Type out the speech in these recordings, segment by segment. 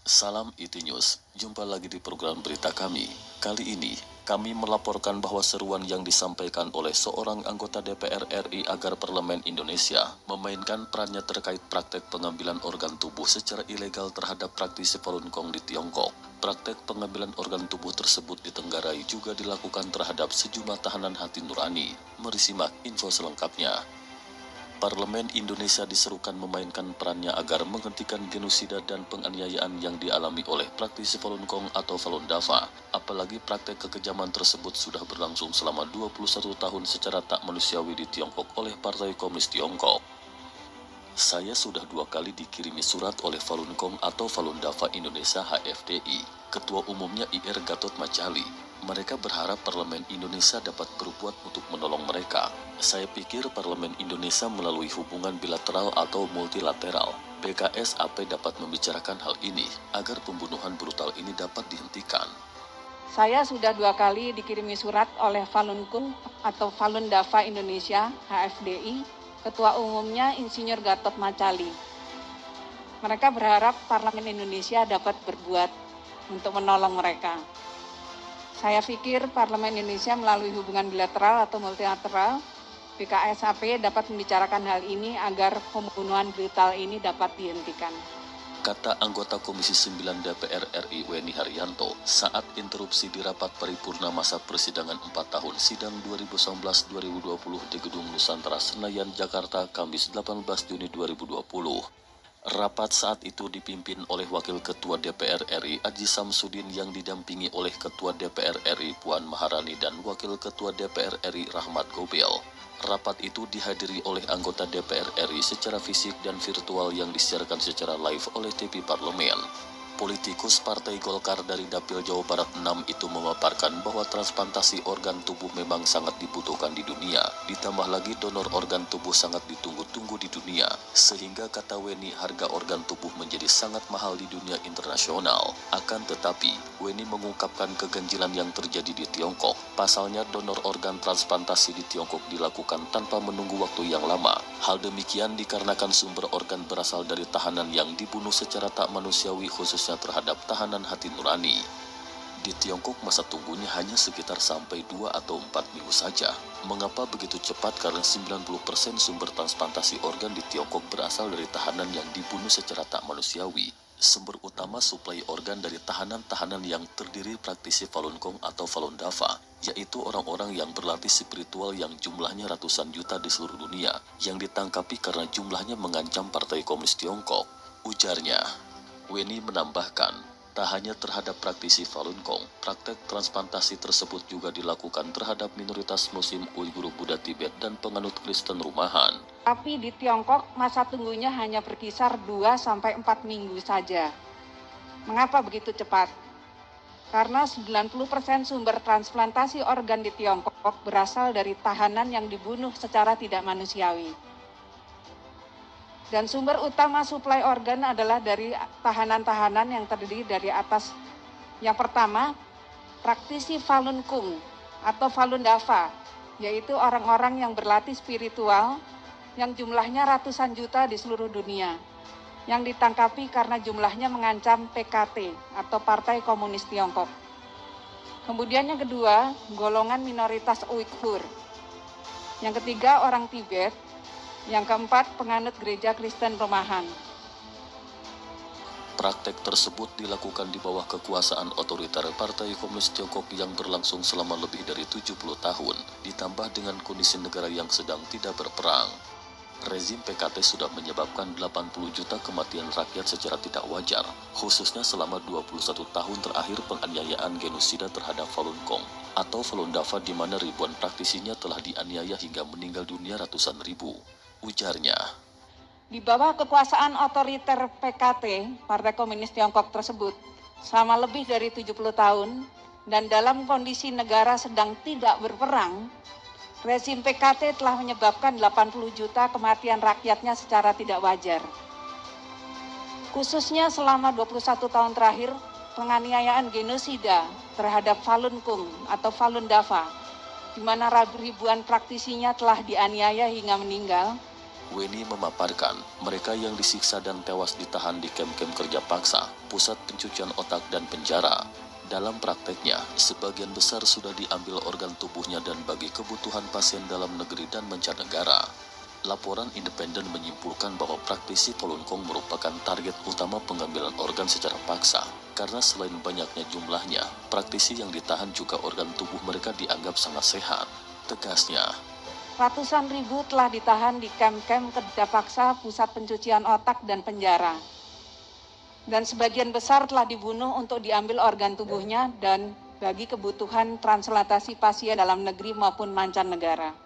Salam IT News, jumpa lagi di program berita kami. Kali ini, kami melaporkan bahwa seruan yang disampaikan oleh seorang anggota DPR RI agar Parlemen Indonesia memainkan perannya terkait praktek pengambilan organ tubuh secara ilegal terhadap praktisi Falun Gong di Tiongkok. Praktek pengambilan organ tubuh tersebut ditenggarai juga dilakukan terhadap sejumlah tahanan hati nurani. Mari simak info selengkapnya. Parlemen Indonesia diserukan memainkan perannya agar menghentikan genosida dan penganiayaan yang dialami oleh praktisi Falun Gong atau Falun Dafa. Apalagi praktek kekejaman tersebut sudah berlangsung selama 21 tahun secara tak manusiawi di Tiongkok oleh Partai Komunis Tiongkok. Saya sudah 2 kali dikirimi surat oleh Falun Gong atau Falun Dafa Indonesia HFDI, Ketua Umumnya IR Gatot Macali. Mereka berharap Parlemen Indonesia dapat berbuat untuk menolong mereka. Saya pikir Parlemen Indonesia melalui hubungan bilateral atau multilateral, PKSAP dapat membicarakan hal ini agar pembunuhan brutal ini dapat dihentikan. Saya sudah 2 kali dikirimi surat oleh Falun Gong atau Falun Dafa Indonesia HFDI, Ketua Umumnya Insinyur Gatot Macali. Mereka berharap Parlemen Indonesia dapat berbuat untuk menolong mereka. Saya pikir Parlemen Indonesia melalui hubungan bilateral atau multilateral, PKSAP dapat membicarakan hal ini agar pembunuhan brutal ini dapat dihentikan. Kata anggota Komisi 9 DPR RI Weni Haryanto saat interupsi di rapat paripurna masa persidangan 4 tahun sidang 2019-2020 di Gedung Nusantara Senayan, Jakarta, Kamis 18 Juni 2020. Rapat saat itu dipimpin oleh Wakil Ketua DPR RI Aji Samsudin yang didampingi oleh Ketua DPR RI Puan Maharani dan Wakil Ketua DPR RI Rahmat Gobel. Rapat itu dihadiri oleh anggota DPR RI secara fisik dan virtual yang disiarkan secara live oleh TV Parlemen. Politikus Partai Golkar dari Dapil Jawa Barat 6 itu memaparkan bahwa transplantasi organ tubuh memang sangat dibutuhkan di dunia. Ditambah lagi donor organ tubuh sangat ditunggu-tunggu di dunia. Sehingga kata Weni harga organ tubuh menjadi sangat mahal di dunia internasional. Akan tetapi, Weni mengungkapkan keganjilan yang terjadi di Tiongkok. Pasalnya donor organ transplantasi di Tiongkok dilakukan tanpa menunggu waktu yang lama. Hal demikian dikarenakan sumber organ berasal dari tahanan yang dibunuh secara tak manusiawi khususnya terhadap tahanan hati nurani. Di Tiongkok masa tunggunya hanya sekitar sampai 2 atau 4 minggu saja. Mengapa begitu cepat? Karena 90% sumber transplantasi organ di Tiongkok berasal dari tahanan yang dibunuh secara tak manusiawi. Sumber utama suplai organ dari tahanan-tahanan yang terdiri praktisi Falun Gong atau Falun Dafa, yaitu orang-orang yang berlatih spiritual yang jumlahnya ratusan juta di seluruh dunia, yang ditangkapi karena jumlahnya mengancam Partai Komunis Tiongkok. Ujarnya. Weni menambahkan, tak hanya terhadap praktisi Falun Gong, praktek transplantasi tersebut juga dilakukan terhadap minoritas Muslim Uighur Buddha Tibet dan penganut Kristen rumahan. Tapi di Tiongkok masa tunggunya hanya berkisar 2-4 minggu saja. Mengapa begitu cepat? Karena 90% sumber transplantasi organ di Tiongkok berasal dari tahanan yang dibunuh secara tidak manusiawi. Dan sumber utama suplai organ adalah dari tahanan-tahanan yang terdiri dari atas. Yang pertama, praktisi Falun Gong atau Falun Dafa, yaitu orang-orang yang berlatih spiritual yang jumlahnya ratusan juta di seluruh dunia, yang ditangkapi karena jumlahnya mengancam PKT atau Partai Komunis Tiongkok. Kemudian yang kedua, golongan minoritas Uighur. Yang ketiga, orang Tibet. Yang keempat, penganut gereja Kristen rumahan. Praktek tersebut dilakukan di bawah kekuasaan otoriter Partai Komunis Tiongkok yang berlangsung selama lebih dari 70 tahun, ditambah dengan kondisi negara yang sedang tidak berperang. Rezim PKT sudah menyebabkan 80 juta kematian rakyat secara tidak wajar, khususnya selama 21 tahun terakhir penganiayaan genosida terhadap Falun Gong atau Falun Dafa di mana ribuan praktisinya telah dianiaya hingga meninggal dunia ratusan ribu. Ujarnya. Di bawah kekuasaan otoriter PKT, Partai Komunis Tiongkok tersebut, selama lebih dari 70 tahun, dan dalam kondisi negara sedang tidak berperang, rezim PKT telah menyebabkan 80 juta kematian rakyatnya secara tidak wajar. Khususnya selama 21 tahun terakhir, penganiayaan genosida terhadap Falun Gong atau Falun Dafa, di mana ribuan praktisinya telah dianiaya hingga meninggal, Weni memaparkan mereka yang disiksa dan tewas ditahan di kem-kem kerja paksa, pusat pencucian otak dan penjara. Dalam prakteknya, sebagian besar sudah diambil organ tubuhnya dan bagi kebutuhan pasien dalam negeri dan mancanegara. Laporan independen menyimpulkan bahwa praktisi Falun Gong merupakan target utama pengambilan organ secara paksa. Karena selain banyaknya jumlahnya, praktisi yang ditahan juga organ tubuh mereka dianggap sangat sehat. Tegasnya, Ratusan ribu telah ditahan di kem-kem kerja paksa, pusat pencucian otak, dan penjara. Dan sebagian besar telah dibunuh untuk diambil organ tubuhnya dan bagi kebutuhan transplantasi pasien dalam negeri maupun mancanegara.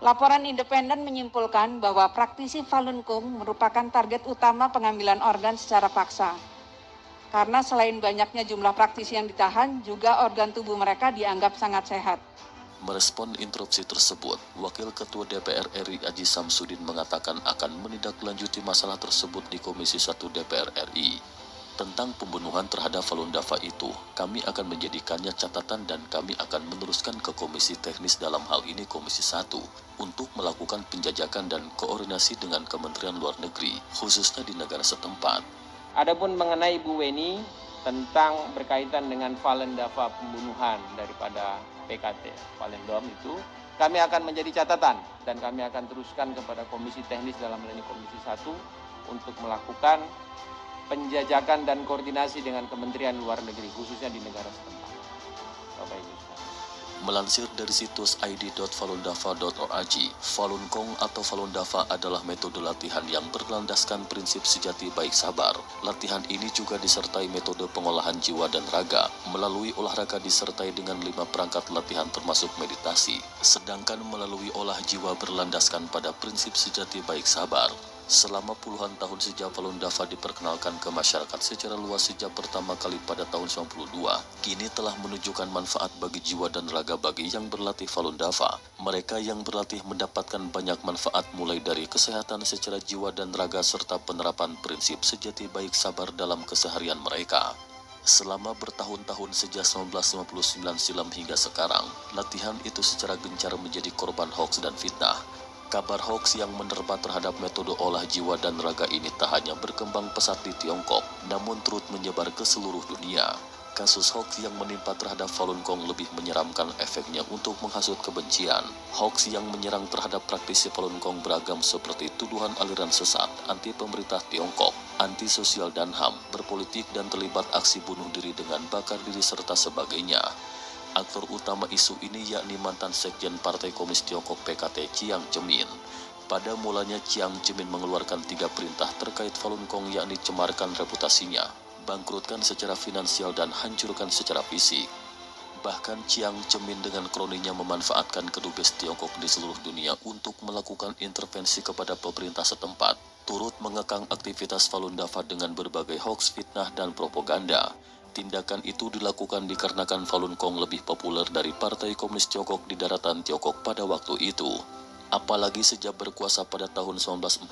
Laporan independen menyimpulkan bahwa praktisi Falun Gong merupakan target utama pengambilan organ secara paksa. Karena selain banyaknya jumlah praktisi yang ditahan, juga organ tubuh mereka dianggap sangat sehat. merespon interupsi tersebut, Wakil Ketua DPR RI Aji Samsudin mengatakan akan menindaklanjuti masalah tersebut di Komisi 1 DPR RI. Tentang pembunuhan terhadap Falun Dafa itu, kami akan menjadikannya catatan dan kami akan meneruskan ke Komisi Teknis dalam hal ini Komisi 1 untuk melakukan penjajakan dan koordinasi dengan Kementerian Luar Negeri, khususnya di negara setempat. Adapun mengenai Bu Weni tentang berkaitan dengan Falun Dafa pembunuhan daripada PKT Falun Dom itu, kami akan menjadi catatan dan kami akan teruskan kepada Komisi Teknis dalam hal ini Komisi 1 untuk melakukan penjajakan dan koordinasi dengan Kementerian Luar Negeri khususnya di negara setempat. Bapak Ibu sekalian. Melansir dari situs id.falundafa.org, Falun Gong atau Falun Dafa adalah metode latihan yang berlandaskan prinsip sejati baik sabar. Latihan ini juga disertai metode pengolahan jiwa dan raga, melalui olahraga disertai dengan 5 perangkat latihan termasuk meditasi. Sedangkan melalui olah jiwa berlandaskan pada prinsip sejati baik sabar. Selama puluhan tahun sejak Falun Dafa diperkenalkan ke masyarakat secara luas sejak pertama kali pada tahun 92, kini telah menunjukkan manfaat bagi jiwa dan raga bagi yang berlatih Falun Dafa. Mereka yang berlatih mendapatkan banyak manfaat mulai dari kesehatan secara jiwa dan raga serta penerapan prinsip sejati baik sabar dalam keseharian mereka. Selama bertahun-tahun sejak 1959 silam hingga sekarang, latihan itu secara gencar menjadi korban hoaks dan fitnah. Kabar hoaks yang menerpa terhadap metode olah jiwa dan raga ini tak hanya berkembang pesat di Tiongkok, namun turut menyebar ke seluruh dunia. Kasus hoaks yang menimpa terhadap Falun Gong lebih menyeramkan efeknya untuk menghasut kebencian. Hoaks yang menyerang terhadap praktisi Falun Gong beragam seperti tuduhan aliran sesat, anti pemerintah Tiongkok, anti sosial dan HAM, berpolitik dan terlibat aksi bunuh diri dengan bakar diri serta sebagainya. Aktor utama isu ini yakni mantan Sekjen Partai Komunis Tiongkok PKT Chiang Zemin. Pada mulanya Chiang Zemin mengeluarkan 3 perintah terkait Falun Gong yakni cemarkan reputasinya, bangkrutkan secara finansial dan hancurkan secara fisik. Bahkan Chiang Zemin dengan kroninya memanfaatkan kedubes Tiongkok di seluruh dunia untuk melakukan intervensi kepada pemerintah setempat, turut mengekang aktivitas Falun Dafa dengan berbagai hoaks, fitnah, dan propaganda. Tindakan itu dilakukan dikarenakan Falun Gong lebih populer dari Partai Komunis Tiongkok di daratan Tiongkok pada waktu itu. Apalagi sejak berkuasa pada tahun 1949,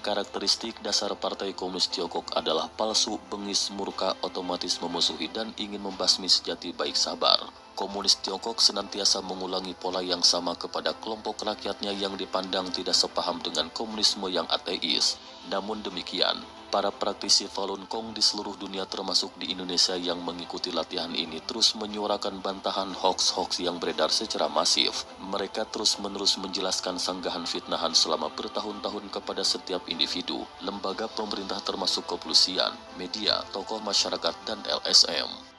karakteristik dasar Partai Komunis Tiongkok adalah palsu, bengis, murka, otomatis memusuhi dan ingin membasmi sejati baik sabar. Komunis Tiongkok senantiasa mengulangi pola yang sama kepada kelompok rakyatnya yang dipandang tidak sepaham dengan komunisme yang ateis. Namun demikian, para praktisi Falun Gong di seluruh dunia termasuk di Indonesia yang mengikuti latihan ini terus menyuarakan bantahan hoaks-hoaks yang beredar secara masif. Mereka terus-menerus menjelaskan sanggahan fitnahan selama bertahun-tahun kepada setiap individu, lembaga pemerintah termasuk kepolisian, media, tokoh masyarakat, dan LSM.